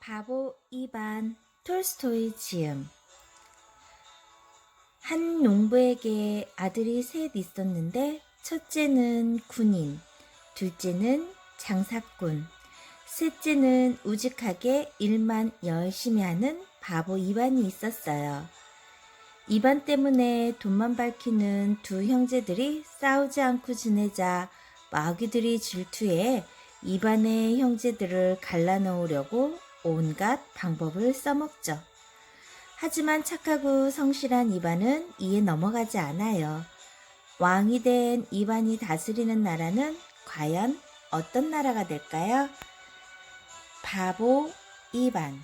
바보 이반 톨스토이 지음. 한 농부에게 아들이 셋 있었는데 첫째는 군인, 둘째는 장사꾼, 셋째는 우직하게 일만 열심히 하는 바보 이반이 있었어요. 이반 때문에 돈만 밝히는 두 형제들이 싸우지 않고 지내자 마귀들이 질투해 이반의 형제들을 갈라놓으려고 온갖 방법을 써먹죠. 하지만 착하고 성실한 이반은 이에 넘어가지 않아요. 왕이 된 이반이 다스리는 나라는 과연 어떤 나라가 될까요? 바보 이반.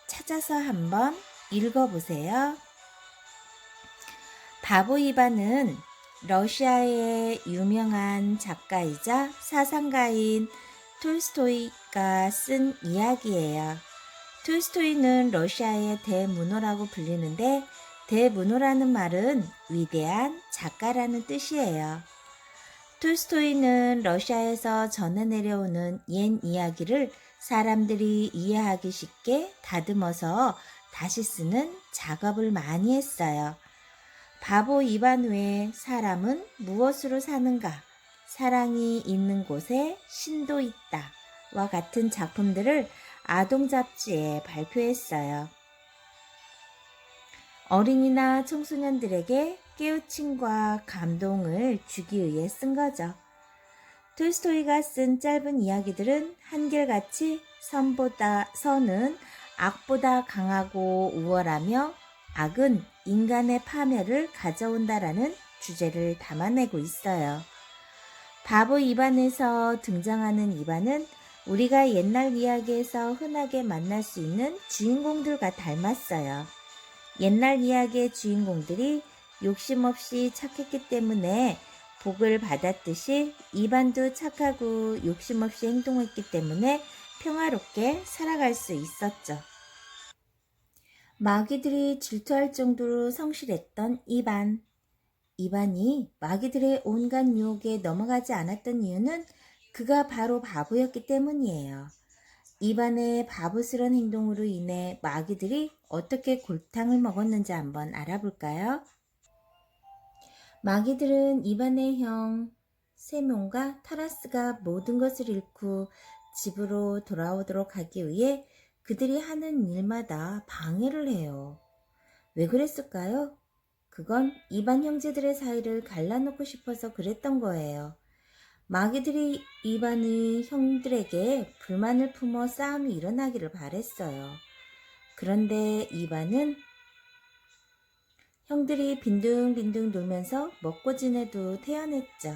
찾아서 한번 읽어보세요. 바보 이반은 러시아의 유명한 작가이자 사상가인 톨스토이가 쓴 이야기예요. 톨스토이는 러시아의 대문호라고 불리는데 대문호라는 말은 위대한 작가라는 뜻이에요. 톨스토이는 러시아에서 전해 내려오는 옛 이야기를 사람들이 이해하기 쉽게 다듬어서 다시 쓰는 작업을 많이 했어요. 바보 이반 외에 사람은 무엇으로 사는가? 사랑이 있는 곳에 신도 있다. 와 같은 작품들을 아동 잡지에 발표했어요. 어린이나 청소년들에게 깨우침과 감동을 주기 위해 쓴 거죠. 톨스토이가 쓴 짧은 이야기들은 한결같이 선은 악보다 강하고 우월하며 악은 인간의 파멸을 가져온다라는 주제를 담아내고 있어요. 바보 이반에서 등장하는 이반은 우리가 옛날 이야기에서 흔하게 만날 수 있는 주인공들과 닮았어요. 옛날 이야기의 주인공들이 욕심 없이 착했기 때문에 복을 받았듯이 이반도 착하고 욕심 없이 행동했기 때문에 평화롭게 살아갈 수 있었죠. 마귀들이 질투할 정도로 성실했던 이반. 이반이 마귀들의 온갖 유혹에 넘어가지 않았던 이유는 그가 바로 바보였기 때문이에요. 이반의 바보스런 행동으로 인해 마귀들이 어떻게 골탕을 먹었는지 한번 알아볼까요? 마귀들은 이반의 형 세몬과 타라스가 모든 것을 잃고 집으로 돌아오도록 하기 위해 그들이 하는 일마다 방해를 해요. 왜 그랬을까요? 그건 이반 형제들의 사이를 갈라놓고 싶어서 그랬던 거예요. 마귀들이 이반의 형들에게 불만을 품어 싸움이 일어나기를 바랬어요. 그런데 이반은 형들이 빈둥빈둥 놀면서 먹고 지내도 태연했죠.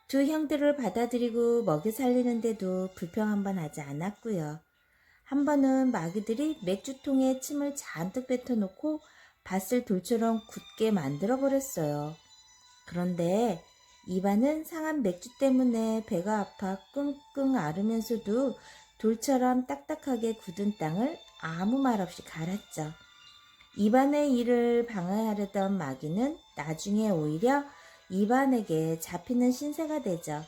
두 형들을 받아들이고 먹여 살리는데도 불평 한 번 하지 않았고요. 한 번은 마귀들이 맥주통에 침을 잔뜩 뱉어놓고 밭을 돌처럼 굳게 만들어버렸어요. 그런데 이반은 상한 맥주 때문에 배가 아파 끙끙 앓으면서도 돌처럼 딱딱하게 굳은 땅을 아무 말 없이 갈았죠. 이반의 일을 방해하려던 마귀는 나중에 오히려 이반에게 잡히는 신세가 되죠.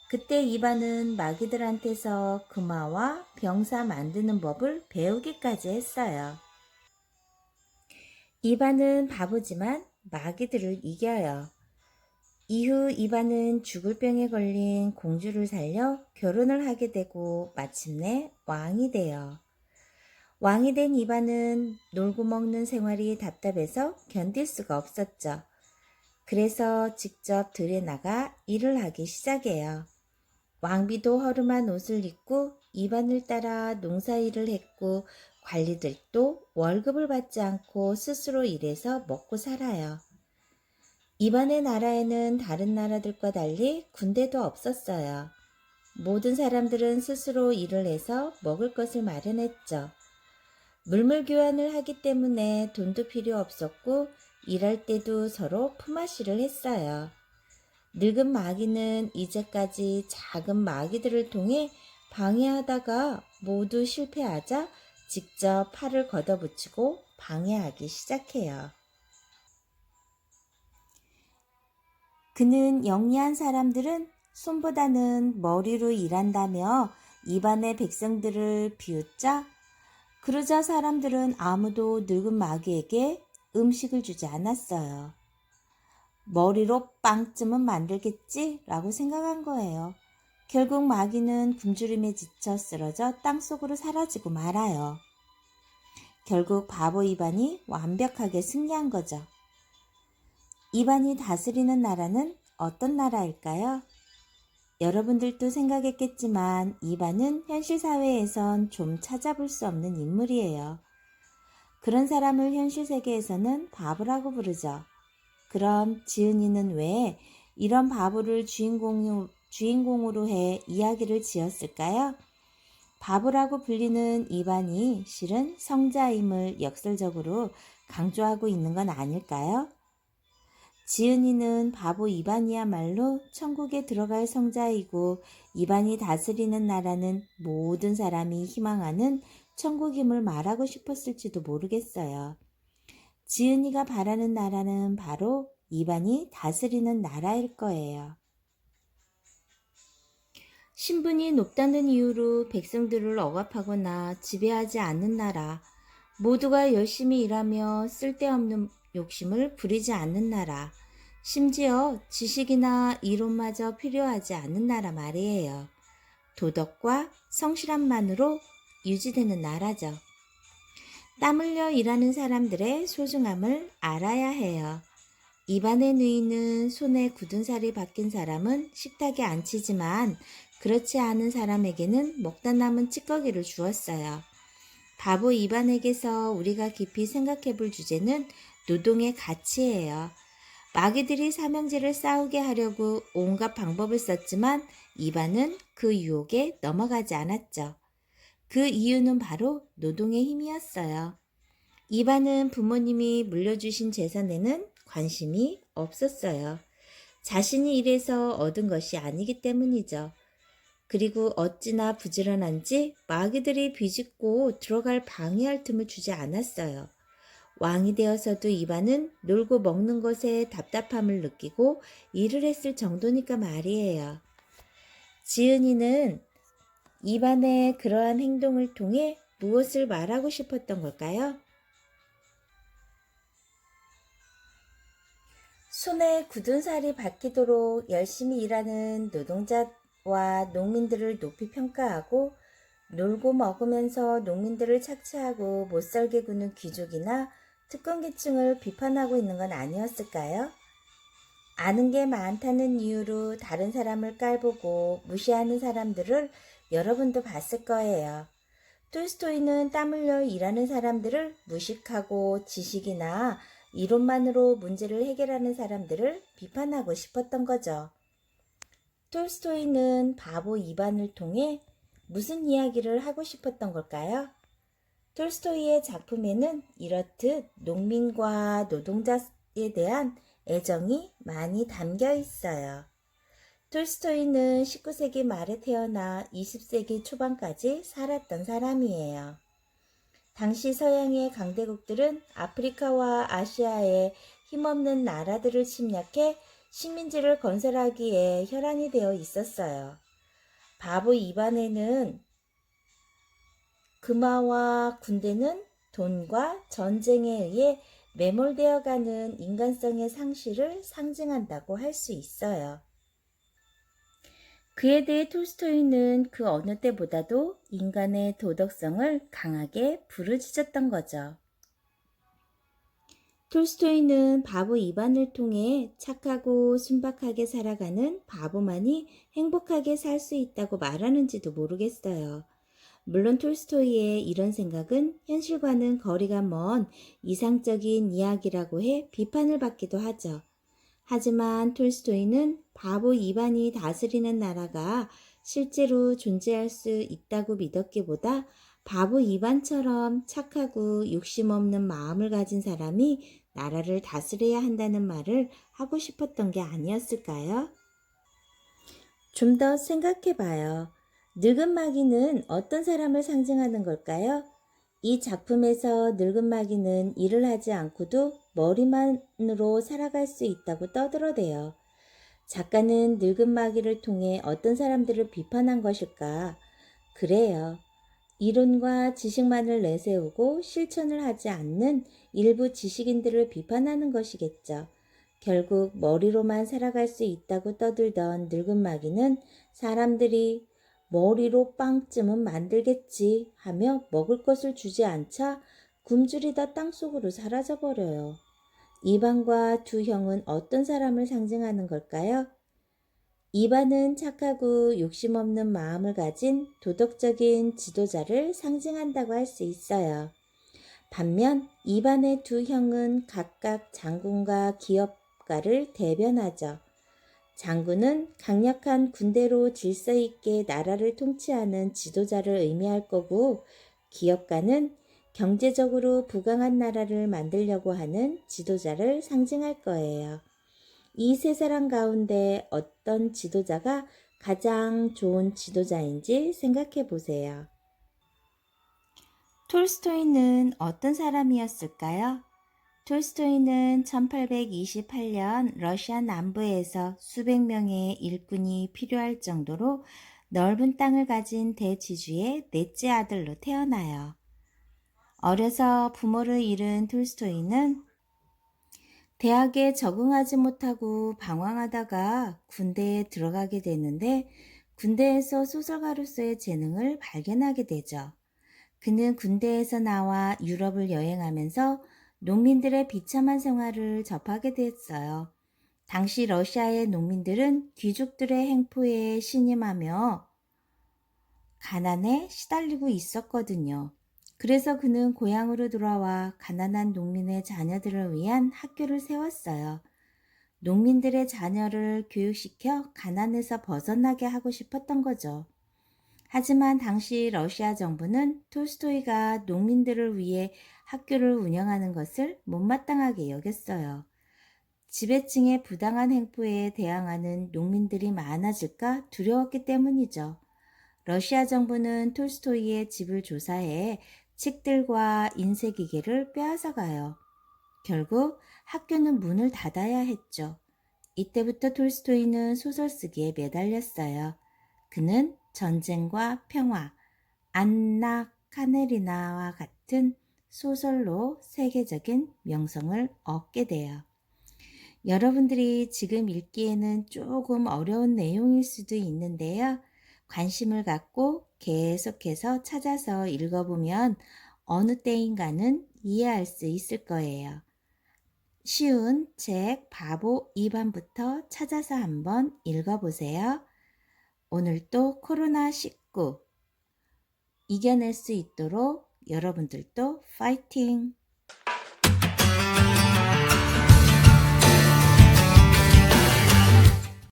그때 이반은 마귀들한테서 금화와 병사 만드는 법을 배우기까지 했어요. 이반은 바보지만 마귀들을 이겨요. 이후 이반은 죽을 병에 걸린 공주를 살려 결혼을 하게 되고 마침내 왕이 돼요. 왕이 된 이반은 놀고 먹는 생활이 답답해서 견딜 수가 없었죠. 그래서 직접 들에 나가 일을 하기 시작해요. 왕비도 허름한 옷을 입고 이반을 따라 농사일을 했고 관리들도 월급을 받지 않고 스스로 일해서 먹고 살아요. 이반의 나라에는 다른 나라들과 달리 군대도 없었어요. 모든 사람들은 스스로 일을 해서 먹을 것을 마련했죠. 물물 교환을 하기 때문에 돈도 필요 없었고 일할 때도 서로 품앗이를 했어요. 늙은 마귀는 이제까지 작은 마귀들을 통해 방해하다가 모두 실패하자 직접 팔을 걷어붙이고 방해하기 시작해요. 그는 영리한 사람들은 손보다는 머리로 일한다며 이반의 백성들을 비웃자 그러자 사람들은 아무도 늙은 마귀에게 음식을 주지 않았어요. 머리로 빵쯤은 만들겠지? 라고 생각한 거예요. 결국 마귀는 굶주림에 지쳐 쓰러져 땅속으로 사라지고 말아요. 결국 바보 이반이 완벽하게 승리한 거죠. 이반이 다스리는 나라는 어떤 나라일까요? 여러분들도 생각했겠지만 이반은 현실 사회에선 좀 찾아볼 수 없는 인물이에요. 그런 사람을 현실 세계에서는 바보라고 부르죠. 그럼 지은이는 왜 이런 바보를 주인공으로 해 이야기를 지었을까요? 바보라고 불리는 이반이 실은 성자임을 역설적으로 강조하고 있는 건 아닐까요? 지은이는 바보 이반이야말로 천국에 들어갈 성자이고 이반이 다스리는 나라는 모든 사람이 희망하는 천국임을 말하고 싶었을지도 모르겠어요. 지은이가 바라는 나라는 바로 이반이 다스리는 나라일 거예요. 신분이 높다는 이유로 백성들을 억압하거나 지배하지 않는 나라, 모두가 열심히 일하며 쓸데없는 욕심을 부리지 않는 나라, 심지어 지식이나 이론마저 필요하지 않는 나라 말이에요. 도덕과 성실함만으로 유지되는 나라죠. 땀 흘려 일하는 사람들의 소중함을 알아야 해요. 입안에 누이는 손에 굳은 살이 박힌 사람은 식탁에 안 치지만 그렇지 않은 사람에게는 먹다 남은 찌꺼기를 주었어요. 바보 이반에게서 우리가 깊이 생각해 볼 주제는 노동의 가치예요. 마귀들이 삼형제를 싸우게 하려고 온갖 방법을 썼지만 이반은 그 유혹에 넘어가지 않았죠. 그 이유는 바로 노동의 힘이었어요. 이반은 부모님이 물려주신 재산에는 관심이 없었어요. 자신이 일해서 얻은 것이 아니기 때문이죠. 그리고 어찌나 부지런한지 마귀들이 비집고 들어갈 방해할 틈을 주지 않았어요. 왕이 되어서도 이반은 놀고 먹는 것에 답답함을 느끼고 일을 했을 정도니까 말이에요. 지은이는 이반의 그러한 행동을 통해 무엇을 말하고 싶었던 걸까요? 손에 굳은 살이 박히도록 열심히 일하는 노동자와 농민들을 높이 평가하고 놀고 먹으면서 농민들을 착취하고 못살게 구는 귀족이나 특권계층을 비판하고 있는 건 아니었을까요? 아는 게 많다는 이유로 다른 사람을 깔보고 무시하는 사람들을 여러분도 봤을 거예요. 톨스토이는 땀 흘려 일하는 사람들을 무식하고 지식이나 이론만으로 문제를 해결하는 사람들을 비판하고 싶었던 거죠. 톨스토이는 바보 이반을 통해 무슨 이야기를 하고 싶었던 걸까요? 톨스토이의 작품에는 이렇듯 농민과 노동자에 대한 애정이 많이 담겨 있어요. 톨스토이는 19세기 말에 태어나 20세기 초반까지 살았던 사람이에요. 당시 서양의 강대국들은 아프리카와 아시아의 힘없는 나라들을 침략해 식민지를 건설하기에 혈안이 되어 있었어요. 바보 이반에는 금화와 군대는 돈과 전쟁에 의해 매몰되어가는 인간성의 상실을 상징한다고 할 수 있어요. 그에 대해 톨스토이는 그 어느 때보다도 인간의 도덕성을 강하게 부르짖었던 거죠. 톨스토이는 바보 이반을 통해 착하고 순박하게 살아가는 바보만이 행복하게 살 수 있다고 말하는지도 모르겠어요. 물론 톨스토이의 이런 생각은 현실과는 거리가 먼 이상적인 이야기라고 해 비판을 받기도 하죠. 하지만 톨스토이는 바보 이반이 다스리는 나라가 실제로 존재할 수 있다고 믿었기보다 바보 이반처럼 착하고 욕심 없는 마음을 가진 사람이 나라를 다스려야 한다는 말을 하고 싶었던 게 아니었을까요? 좀 더 생각해 봐요. 늙은 마귀는 어떤 사람을 상징하는 걸까요? 이 작품에서 늙은 마귀는 일을 하지 않고도 머리만으로 살아갈 수 있다고 떠들어대요. 작가는 늙은 마귀를 통해 어떤 사람들을 비판한 것일까? 그래요. 이론과 지식만을 내세우고 실천을 하지 않는 일부 지식인들을 비판하는 것이겠죠. 결국 머리로만 살아갈 수 있다고 떠들던 늙은 마귀는 사람들이 머리로 빵쯤은 만들겠지 하며 먹을 것을 주지 않자 굶주리다 땅속으로 사라져버려요. 이반과 두 형은 어떤 사람을 상징하는 걸까요? 이반은 착하고 욕심 없는 마음을 가진 도덕적인 지도자를 상징한다고 할 수 있어요. 반면 이반의 두 형은 각각 장군과 기업가를 대변하죠. 장군은 강력한 군대로 질서 있게 나라를 통치하는 지도자를 의미할 거고, 기업가는 경제적으로 부강한 나라를 만들려고 하는 지도자를 상징할 거예요. 이 세 사람 가운데 어떤 지도자가 가장 좋은 지도자인지 생각해 보세요. 톨스토이는 어떤 사람이었을까요? 톨스토이는 1828년 러시아 남부에서 수백 명의 일꾼이 필요할 정도로 넓은 땅을 가진 대지주의 넷째 아들로 태어나요. 어려서 부모를 잃은 톨스토이는 대학에 적응하지 못하고 방황하다가 군대에 들어가게 되는데, 군대에서 소설가로서의 재능을 발견하게 되죠. 그는 군대에서 나와 유럽을 여행하면서 농민들의 비참한 생활을 접하게 됐어요. 당시 러시아의 농민들은 귀족들의 행포에 신임하며 가난에 시달리고 있었거든요. 그래서 그는 고향으로 돌아와 가난한 농민의 자녀들을 위한 학교를 세웠어요. 농민들의 자녀를 교육시켜 가난에서 벗어나게 하고 싶었던 거죠. 하지만 당시 러시아 정부는 톨스토이가 농민들을 위해 학교를 운영하는 것을 못마땅하게 여겼어요. 지배층의 부당한 행포에 대항하는 농민들이 많아질까 두려웠기 때문이죠. 러시아 정부는 톨스토이의 집을 조사해 책들과 인쇄기계를 빼앗아가요. 결국 학교는 문을 닫아야 했죠. 이때부터 톨스토이는 소설 쓰기에 매달렸어요. 그는 전쟁과 평화, 안나 카네리나와 같은 소설로 세계적인 명성을 얻게 돼요. 여러분들이 지금 읽기에는 조금 어려운 내용일 수도 있는데요. 관심을 갖고 계속해서 찾아서 읽어보면 어느 때인가는 이해할 수 있을 거예요. 쉬운 책 바보 2반부터 찾아서 한번 읽어보세요. 오늘도 코로나19 이겨낼 수 있도록 여러분들도 파이팅!